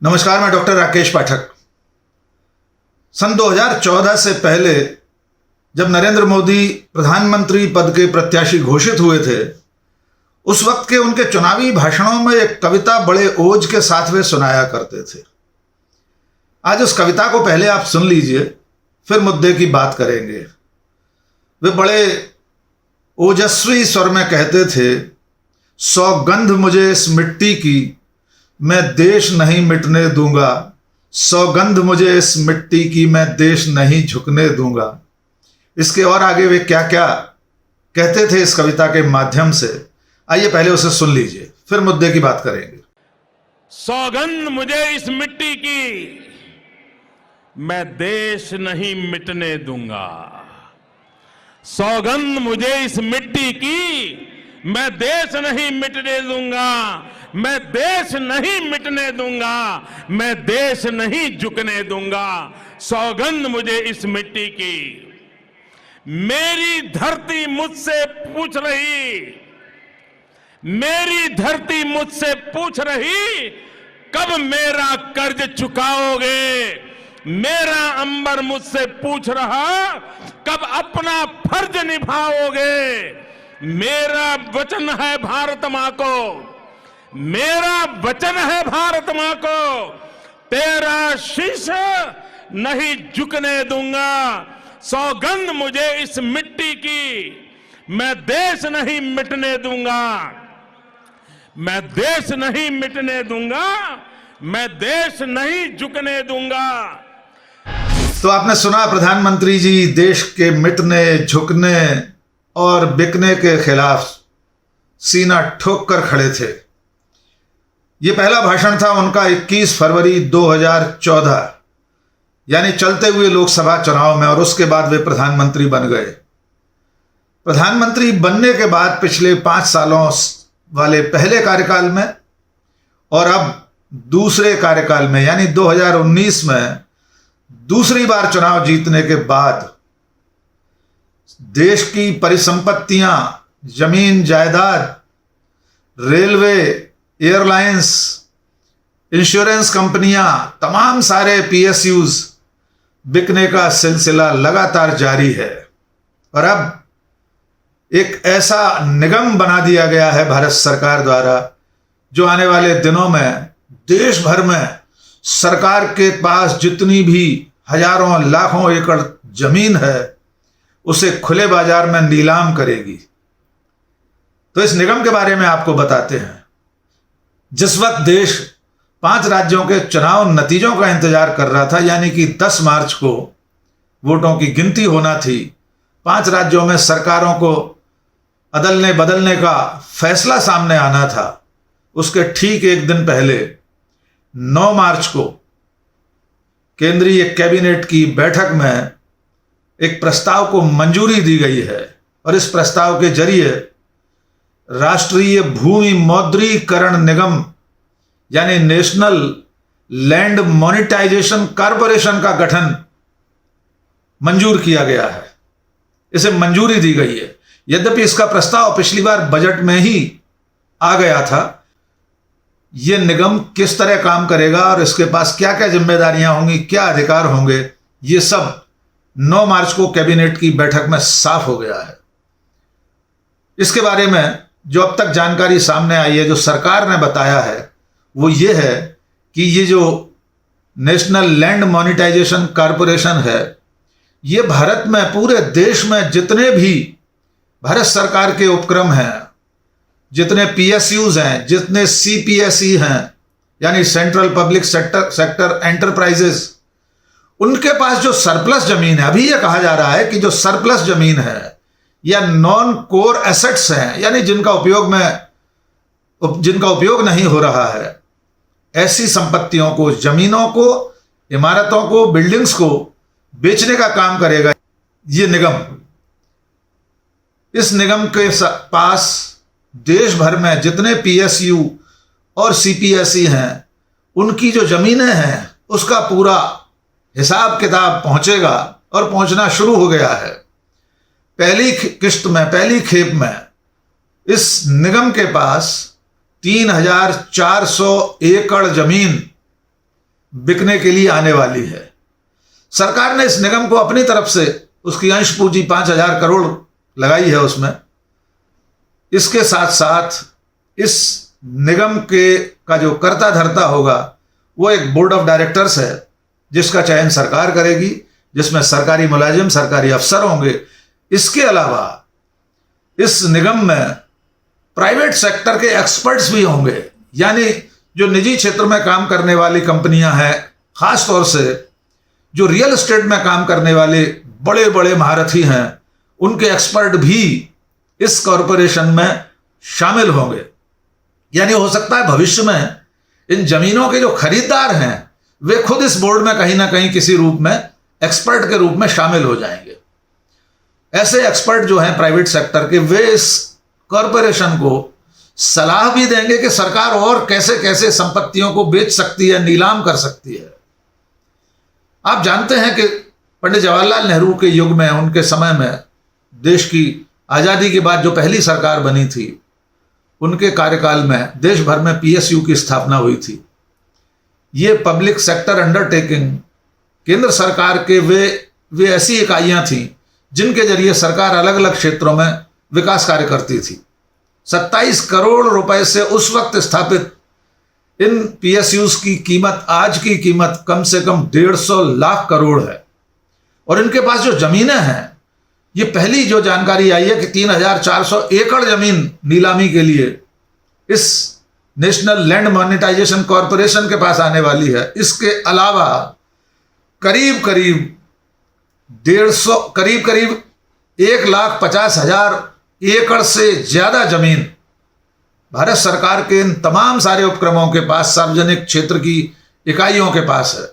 नमस्कार, मैं डॉक्टर राकेश पाठक। सन 2014 से पहले जब नरेंद्र मोदी प्रधानमंत्री पद के प्रत्याशी घोषित हुए थे, उस वक्त के उनके चुनावी भाषणों में एक कविता बड़े ओज के साथ वे सुनाया करते थे। आज उस कविता को पहले आप सुन लीजिए, फिर मुद्दे की बात करेंगे। वे बड़े ओजस्वी स्वर में कहते थे, सौगंध मुझे इस मिट्टी की, मैं देश नहीं मिटने दूंगा। सौगंध मुझे इस मिट्टी की, मैं देश नहीं झुकने दूंगा। इसके और आगे वे क्या क्या कहते थे इस कविता के माध्यम से, आइए पहले उसे सुन लीजिए, फिर मुद्दे की बात करेंगे। सौगंध मुझे इस मिट्टी की, मैं देश नहीं मिटने दूंगा। सौगंध मुझे इस मिट्टी की, मैं देश नहीं मिटने दूंगा। मैं देश नहीं मिटने दूंगा, मैं देश नहीं झुकने दूंगा। सौगंध मुझे इस मिट्टी की। मेरी धरती मुझसे पूछ रही, मेरी धरती मुझसे पूछ रही, कब मेरा कर्ज चुकाओगे। मेरा अंबर मुझसे पूछ रहा, कब अपना फर्ज निभाओगे। मेरा वचन है भारत मां को, मेरा वचन है भारत मां को, तेरा शीश नहीं झुकने दूंगा। सौगंध मुझे इस मिट्टी की, मैं देश नहीं मिटने दूंगा। मैं देश नहीं मिटने दूंगा, मैं देश नहीं झुकने दूंगा। तो आपने सुना, प्रधानमंत्री जी देश के मिटने, झुकने और बिकने के खिलाफ सीना ठोक कर खड़े थे। ये पहला भाषण था उनका 21 फरवरी 2014, यानी चलते हुए लोकसभा चुनाव में, और उसके बाद वे प्रधानमंत्री बन गए। प्रधानमंत्री बनने के बाद पिछले 5 सालों वाले पहले कार्यकाल में और अब दूसरे कार्यकाल में, यानी 2019 में दूसरी बार चुनाव जीतने के बाद देश की परिसंपत्तियां, जमीन जायदाद, रेलवे, एयरलाइंस, इंश्योरेंस कंपनियां, तमाम सारे पीएसयूज बिकने का सिलसिला लगातार जारी है। और अब एक ऐसा निगम बना दिया गया है भारत सरकार द्वारा, जो आने वाले दिनों में देश भर में सरकार के पास जितनी भी हजारों लाखों एकड़ जमीन है, उसे खुले बाजार में नीलाम करेगी। तो इस निगम के बारे में आपको बताते हैं। जिस वक्त देश 5 राज्यों के चुनाव नतीजों का इंतजार कर रहा था, यानी कि 10 मार्च को वोटों की गिनती होना थी, 5 राज्यों में सरकारों को अदलने बदलने का फैसला सामने आना था, उसके ठीक एक दिन पहले 9 मार्च को केंद्रीय कैबिनेट की बैठक में एक प्रस्ताव को मंजूरी दी गई है। और इस प्रस्ताव के जरिए राष्ट्रीय भूमि मौद्रीकरण निगम, यानी नेशनल लैंड मोनेटाइजेशन कॉरपोरेशन का गठन मंजूर किया गया है। इसे मंजूरी दी गई है। यद्यपि इसका प्रस्ताव पिछली बार बजट में ही आ गया था। यह निगम किस तरह काम करेगा और इसके पास क्या क्या जिम्मेदारियां होंगी, क्या अधिकार होंगे, ये सब 9 मार्च को कैबिनेट की बैठक में साफ हो गया है। इसके बारे में जो अब तक जानकारी सामने आई है, जो सरकार ने बताया है, वो ये है कि ये जो नेशनल लैंड मोनेटाइजेशन कॉरपोरेशन है, ये भारत में, पूरे देश में जितने भी भारत सरकार के उपक्रम हैं, जितने पीएसयूज हैं, जितने सीपीएसई हैं, यानी सेंट्रल पब्लिक सेक्टर एंटरप्राइजेस, उनके पास जो सरप्लस जमीन है, अभी यह कहा जा रहा है कि जो सरप्लस जमीन है या नॉन कोर एसेट्स हैं, यानी जिनका उपयोग नहीं हो रहा है, ऐसी संपत्तियों को, जमीनों को, इमारतों को, बिल्डिंग्स को बेचने का काम करेगा ये निगम। इस निगम के पास देश भर में जितने पीएसयू और सीपीएसई हैं, उनकी जो जमीनें हैं, उसका पूरा हिसाब किताब पहुंचेगा और पहुंचना शुरू हो गया है। पहली किश्त में, पहली खेप में इस निगम के पास 3,400 एकड़ जमीन बिकने के लिए आने वाली है। सरकार ने इस निगम को अपनी तरफ से उसकी अंश पूंजी 5,000 करोड़ लगाई है उसमें। इसके साथ साथ इस निगम का जो कर्ता धर्ता होगा वो एक बोर्ड ऑफ डायरेक्टर्स है जिसका चयन सरकार करेगी, जिसमें सरकारी मुलाजिम, सरकारी अफसर होंगे। इसके अलावा इस निगम में प्राइवेट सेक्टर के एक्सपर्ट्स भी होंगे, यानी जो निजी क्षेत्र में काम करने वाली कंपनियां हैं, खास तौर से जो रियल एस्टेट में काम करने वाले बड़े बड़े महारथी हैं, उनके एक्सपर्ट भी इस कॉरपोरेशन में शामिल होंगे। यानी हो सकता है भविष्य में इन जमीनों के जो खरीदार हैं वे खुद इस बोर्ड में कहीं ना कहीं किसी रूप में एक्सपर्ट के रूप में शामिल हो जाएंगे। ऐसे एक्सपर्ट जो हैं प्राइवेट सेक्टर के, वे इस कॉरपोरेशन को सलाह भी देंगे कि सरकार और कैसे कैसे संपत्तियों को बेच सकती है, नीलाम कर सकती है। आप जानते हैं कि पंडित जवाहरलाल नेहरू के युग में, उनके समय में, देश की आज़ादी के बाद जो पहली सरकार बनी थी, उनके कार्यकाल में देश भर में पीएसयू की स्थापना हुई थी। ये पब्लिक सेक्टर अंडरटेकिंग केंद्र सरकार के वे ऐसी इकाइयां थीं जिनके जरिए सरकार अलग अलग क्षेत्रों में विकास कार्य करती थी। 27 करोड़ रुपए से उस वक्त स्थापित इन पीएसयूज की कीमत, आज की कीमत कम से कम 150 लाख करोड़ है। और इनके पास जो जमीनें हैं, ये पहली जो जानकारी आई है कि 3,400 एकड़ जमीन नीलामी के लिए इस नेशनल लैंड मॉनिटाइजेशन कॉरपोरेशन के पास आने वाली है। इसके अलावा करीब करीब 1,50,000 एकड़ से ज्यादा जमीन भारत सरकार के इन तमाम सारे उपक्रमों के पास, सार्वजनिक क्षेत्र की इकाइयों के पास है।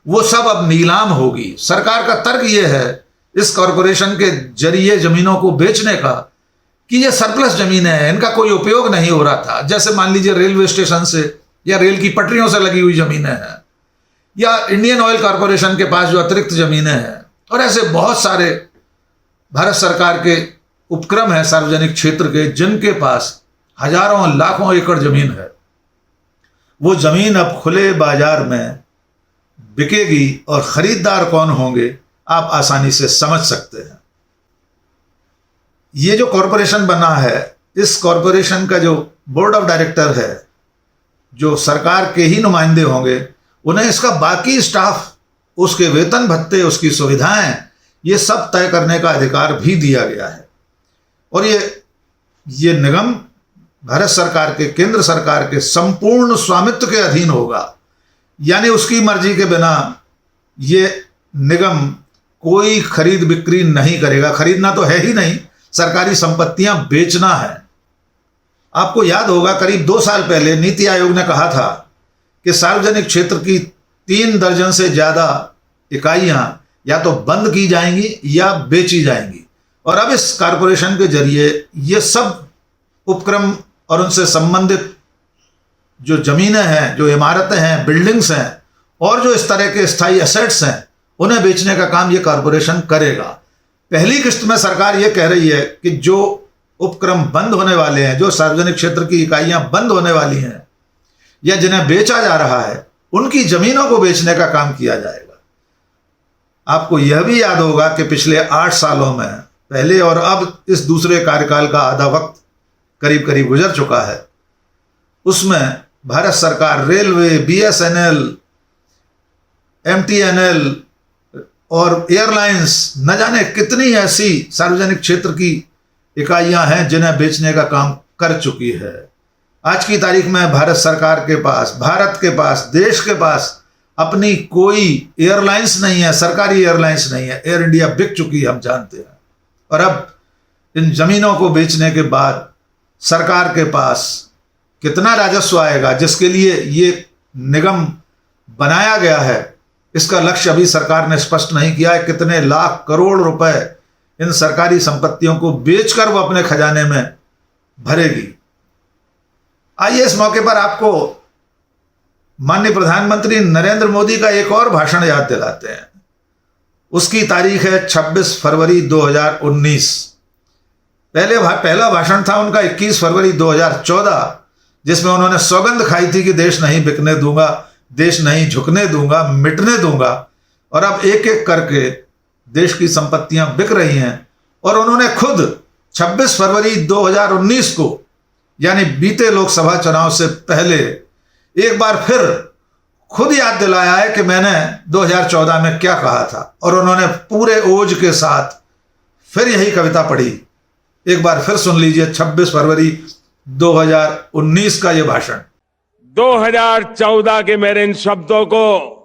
वो सब अब नीलाम होगी। सरकार का तर्क ये है इस कॉरपोरेशन के जरिए जमीनों को बेचने का कि ये सरप्लस जमीनें हैं, इनका कोई उपयोग नहीं हो रहा था। जैसे मान लीजिए रेलवे स्टेशन से या रेल की पटरियों से लगी हुई जमीनें हैं, या इंडियन ऑयल कॉरपोरेशन के पास जो अतिरिक्त जमीनें हैं, और ऐसे बहुत सारे भारत सरकार के उपक्रम हैं सार्वजनिक क्षेत्र के जिनके पास हजारों लाखों एकड़ जमीन है। वो जमीन अब खुले बाजार में बिकेगी और खरीदार कौन होंगे आप आसानी से समझ सकते हैं। ये जो कॉरपोरेशन बना है, इस कॉरपोरेशन का जो बोर्ड ऑफ डायरेक्टर है, जो सरकार के ही नुमाइंदे होंगे, उन्हें इसका बाकी स्टाफ, उसके वेतन भत्ते, उसकी सुविधाएं, ये सब तय करने का अधिकार भी दिया गया है। और ये निगम भारत सरकार के, केंद्र सरकार के संपूर्ण स्वामित्व के अधीन होगा। यानी उसकी मर्जी के बिना ये निगम कोई खरीद बिक्री नहीं करेगा। खरीदना तो है ही नहीं, सरकारी संपत्तियां बेचना है। आपको याद होगा करीब 2 साल पहले नीति आयोग ने कहा था कि सार्वजनिक क्षेत्र की 3 दर्जन से ज्यादा इकाइयां या तो बंद की जाएंगी या बेची जाएंगी। और अब इस कॉरपोरेशन के जरिए ये सब उपक्रम और उनसे संबंधित जो जमीनें हैं, जो इमारतें हैं, बिल्डिंग्स हैं, और जो इस तरह के स्थायी एसेट्स हैं, उन्हें बेचने का काम ये कॉरपोरेशन करेगा। पहली किस्त में सरकार ये कह रही है कि जो उपक्रम बंद होने वाले हैं, जो सार्वजनिक क्षेत्र की इकाइयां बंद होने वाली हैं या जिन्हें बेचा जा रहा है, उनकी जमीनों को बेचने का काम किया जाएगा। आपको यह भी याद होगा कि पिछले 8 सालों में, पहले और अब इस दूसरे कार्यकाल का आधा वक्त करीब करीब गुजर चुका है, उसमें भारत सरकार रेलवे, बीएसएनएल, एमटीएनएल और एयरलाइंस, न जाने कितनी ऐसी सार्वजनिक क्षेत्र की इकाइयां हैं जिन्हें बेचने का काम कर चुकी है। आज की तारीख में भारत सरकार के पास, भारत के पास, देश के पास अपनी कोई एयरलाइंस नहीं है, सरकारी एयरलाइंस नहीं है। एयर इंडिया बिक चुकी है, हम जानते हैं। और अब इन जमीनों को बेचने के बाद सरकार के पास कितना राजस्व आएगा, जिसके लिए ये निगम बनाया गया है, इसका लक्ष्य अभी सरकार ने स्पष्ट नहीं किया है। कितने लाख करोड़ रुपए इन सरकारी संपत्तियों को बेचकर वो अपने खजाने में भरेगी। आइए इस मौके पर आपको माननीय प्रधानमंत्री नरेंद्र मोदी का एक और भाषण याद दिलाते हैं। उसकी तारीख है 26 फरवरी 2019। पहला भाषण था उनका 21 फरवरी 2014, जिसमें उन्होंने सौगंध खाई थी कि देश नहीं बिकने दूंगा, देश नहीं झुकने दूंगा, मिटने दूंगा। और अब एक एक करके देश की संपत्तियां बिक रही हैं। और उन्होंने खुद 26 फरवरी 2019 को, यानी बीते लोकसभा चुनाव से पहले, एक बार फिर खुद याद दिलाया है कि मैंने 2014 में क्या कहा था। और उन्होंने पूरे ओज के साथ फिर यही कविता पढ़ी। एक बार फिर सुन लीजिए 26 फरवरी 2019 का यह भाषण। 2014 के मेरे इन शब्दों को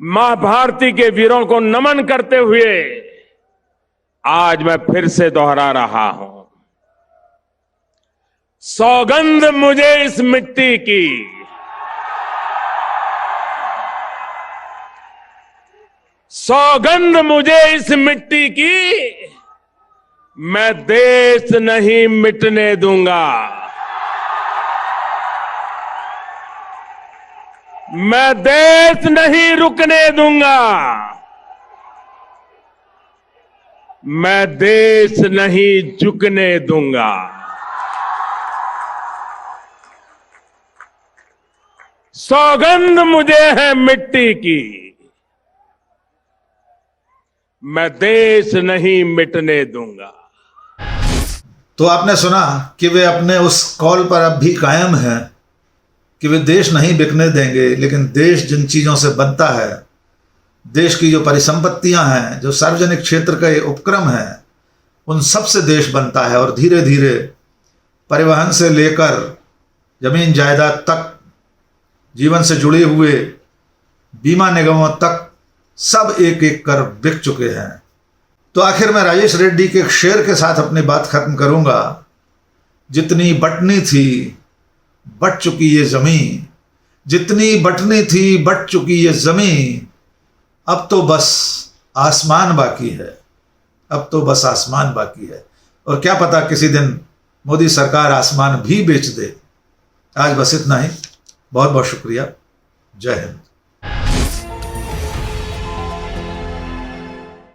मां भारती के वीरों को नमन करते हुए आज मैं फिर से दोहरा रहा हूं। सौगंध मुझे इस मिट्टी की, सौगंध मुझे इस मिट्टी की, मैं देश नहीं मिटने दूंगा। मैं देश नहीं रुकने दूंगा। मैं देश नहीं झुकने दूंगा। सौगंध मुझे है मिट्टी की, मैं देश नहीं मिटने दूंगा। तो आपने सुना कि वे अपने उस कॉल पर अब भी कायम हैं कि वे देश नहीं बिकने देंगे। लेकिन देश जिन चीज़ों से बनता है, देश की जो परिसंपत्तियां हैं, जो सार्वजनिक क्षेत्र के उपक्रम हैं, उन सब से देश बनता है। और धीरे धीरे परिवहन से लेकर जमीन जायदाद तक, जीवन से जुड़े हुए बीमा निगमों तक, सब एक एक कर बिक चुके हैं। तो आखिर मैं राजेश रेड्डी के एक शेर के साथ अपनी बात खत्म करूंगा। जितनी बटनी थी बट चुकी ये जमीन, जितनी बटनी थी बट चुकी ये जमीन, अब तो बस आसमान बाकी है, अब तो बस आसमान बाकी है। और क्या पता किसी दिन मोदी सरकार आसमान भी बेच दे। आज बस इतना ही। बहुत बहुत शुक्रिया। जय हिंद।